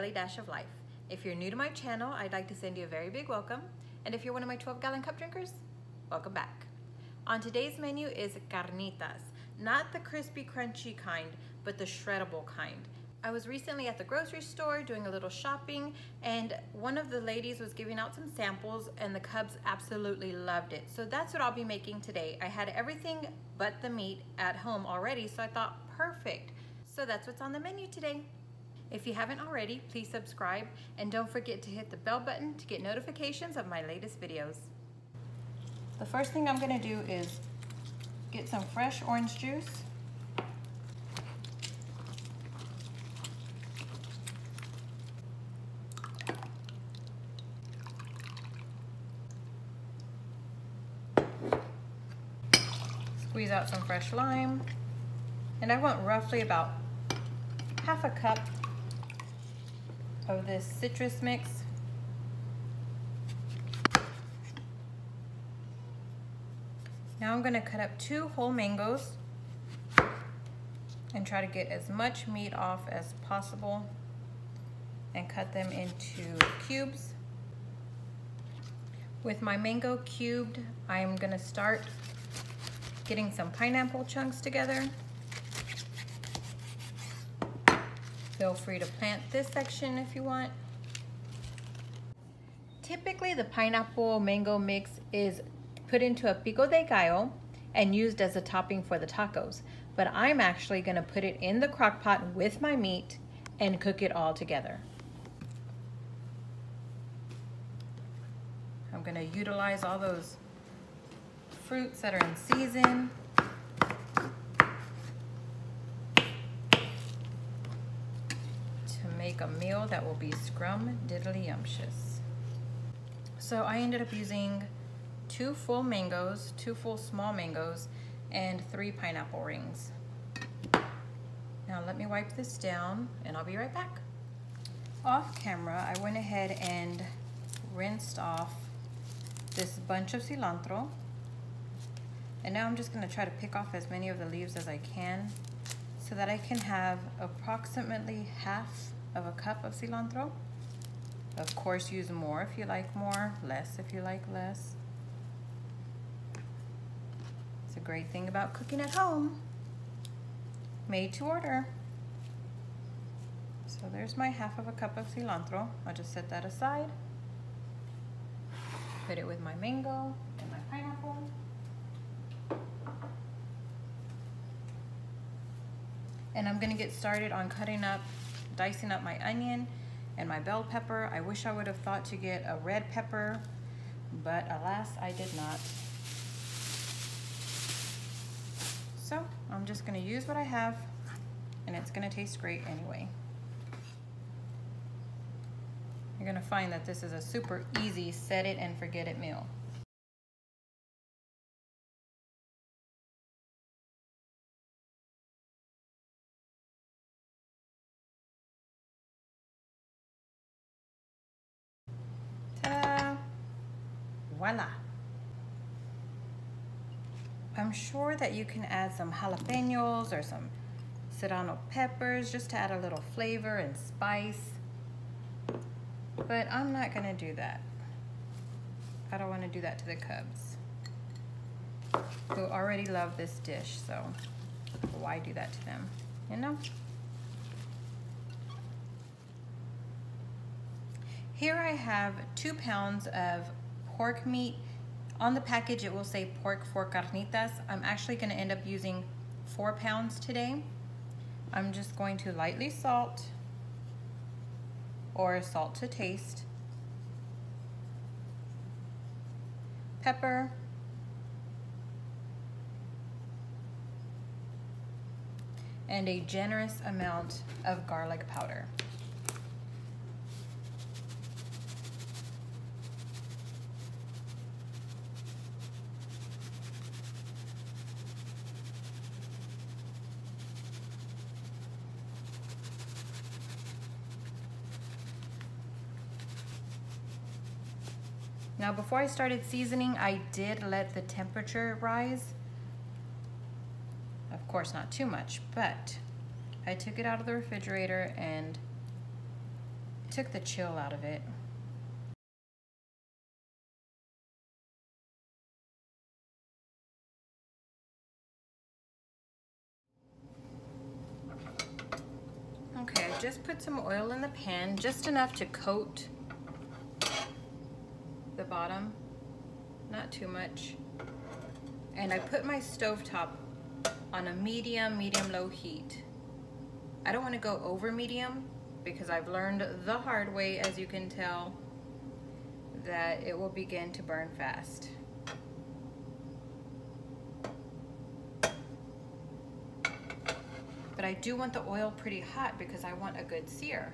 Daily Dash of Life. If you're new to my channel, I'd like to send you a very big welcome. And if you're one of my 12-gallon cup drinkers, welcome back. On today's menu is carnitas, not the crispy, crunchy kind, but the shreddable kind. I was recently at the grocery store doing a little shopping, and one of the ladies was giving out some samples, and the cubs absolutely loved it. So that's what I'll be making today. I had everything but the meat at home already, so I thought, perfect. So that's what's on the menu today. If you haven't already, please subscribe, and don't forget to hit the bell button to get notifications of my latest videos. The first thing I'm gonna do is get some fresh orange juice. Squeeze out some fresh lime. And I want roughly about half a cup of this citrus mix. Now I'm going to cut up 2 whole mangoes and try to get as much meat off as possible and cut them into cubes. With my mango cubed, I'm going to start getting some pineapple chunks together. Feel free to plant this section if you want. Typically, the pineapple mango mix is put into a Pico de Gallo and used as a topping for the tacos. But I'm actually gonna put it in the crock pot with my meat and cook it all together. I'm gonna utilize all those fruits that are in season. Make a meal that will be scrum-diddly-yumptious. So I ended up using 2 full mangoes, 2 full small mangoes, and 3 pineapple rings. Now let me wipe this down and I'll be right back. Off camera, I went ahead and rinsed off this bunch of cilantro. And now I'm just gonna try to pick off as many of the leaves as I can so that I can have approximately half of a cup of cilantro. Of course, use more if you like more, less if you like less. It's a great thing about cooking at home. Made to order. So there's my half of a cup of cilantro. I'll just set that aside. Put it with my mango and my pineapple. And I'm gonna get started on dicing up my onion and my bell pepper. I wish I would have thought to get a red pepper, but alas, I did not. So I'm just gonna use what I have, and it's gonna taste great anyway. You're gonna find that this is a super easy set it and forget it meal. Voila. I'm sure that you can add some jalapenos or some serrano peppers just to add a little flavor and spice. But I'm not gonna do that. I don't wanna do that to the cubs, who already love this dish, so why do that to them, you know? Here I have 2 pounds of pork meat. On the package it will say pork for carnitas. I'm actually going to end up using 4 pounds today. I'm just going to lightly salt, or salt to taste, pepper, and a generous amount of garlic powder. Now before I started seasoning, I did let the temperature rise. Of course not too much, but I took it out of the refrigerator and took the chill out of it. Okay, I just put some oil in the pan, just enough to coat the bottom, not too much. And I put my stovetop on a medium-low heat. I don't want to go over medium because I've learned the hard way, as you can tell, that it will begin to burn fast. But I do want the oil pretty hot because I want a good sear.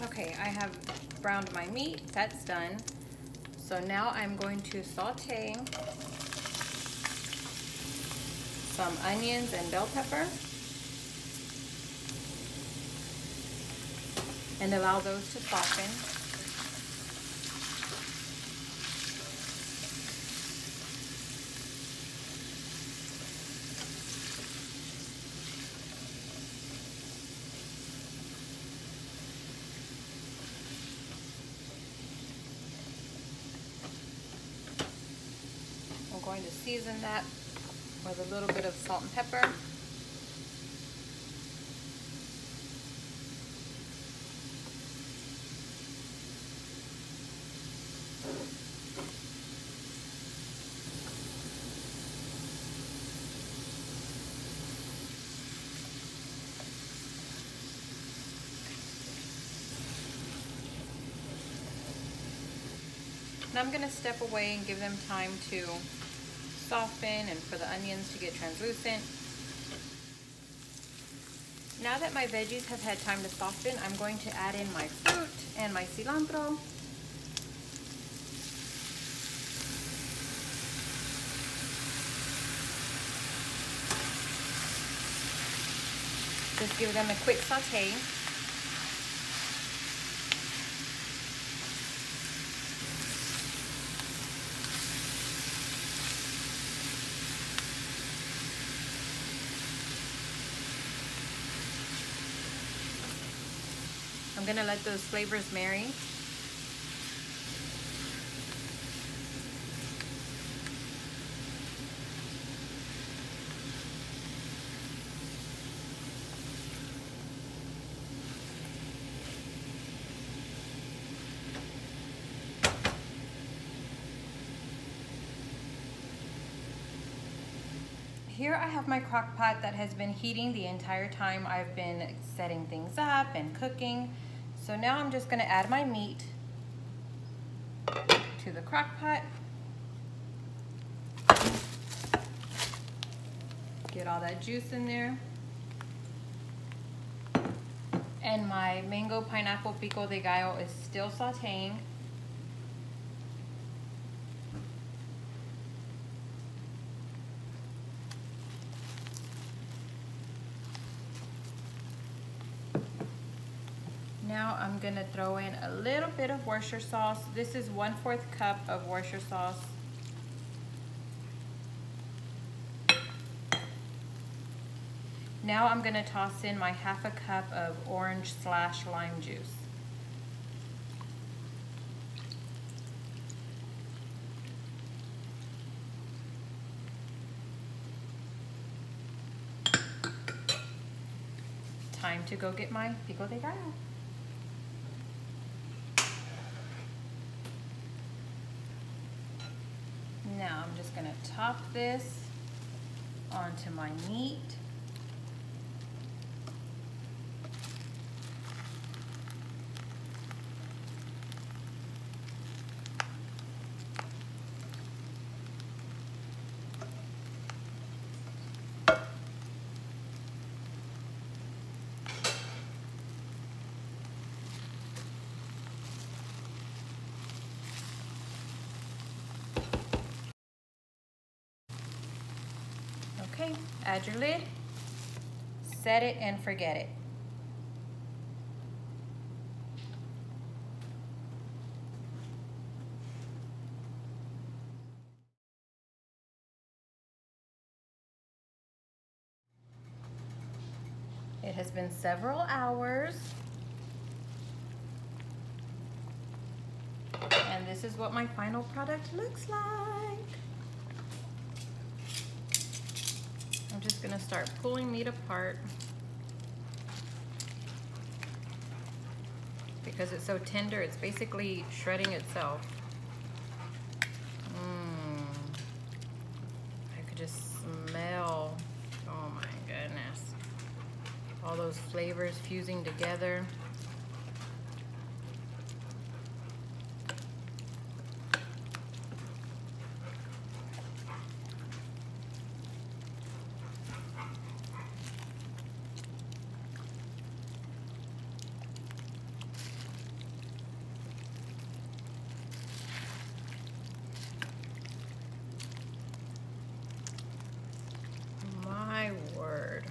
Okay, I have browned my meat, that's done. So now I'm going to saute some onions and bell pepper and allow those to soften. I'm going to season that with a little bit of salt and pepper. Now I'm going to step away and give them time to soften and for the onions to get translucent. Now that my veggies have had time to soften, I'm going to add in my fruit and my cilantro. Just give them a quick saute. I'm gonna let those flavors marry. Here I have my crock pot that has been heating the entire time I've been setting things up and cooking. So now I'm just gonna add my meat to the crock pot. Get all that juice in there. And my mango pineapple Pico de Gallo is still sauteing. Now I'm gonna throw in a little bit of Worcestershire sauce. This is 1/4 cup of Worcestershire sauce. Now I'm gonna toss in my 1/2 cup of orange/lime juice. Time to go get my Pico de Gallo. Now I'm just gonna top this onto my meat. Okay, add your lid, set it and forget it. It has been several hours, and this is what my final product looks like. I'm just gonna start pulling meat apart because it's so tender, it's basically shredding itself. I could just smell, oh my goodness, all those flavors fusing together. My word,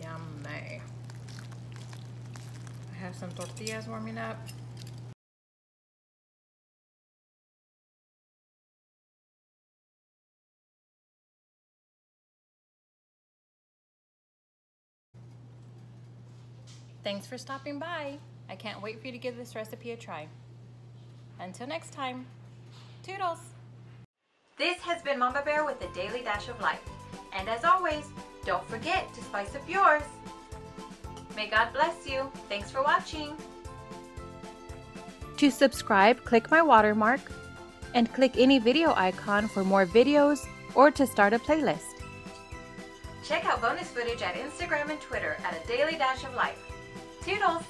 yummy. I have some tortillas warming up. Thanks for stopping by. I can't wait for you to give this recipe a try. Until next time, toodles. This has been Mama Bear with a daily dash of life. And as always, don't forget to spice up yours. May God bless you. Thanks for watching. To subscribe, click my watermark and click any video icon for more videos or to start a playlist. Check out bonus footage at Instagram and Twitter at A Daily Dash of Life. Toodles!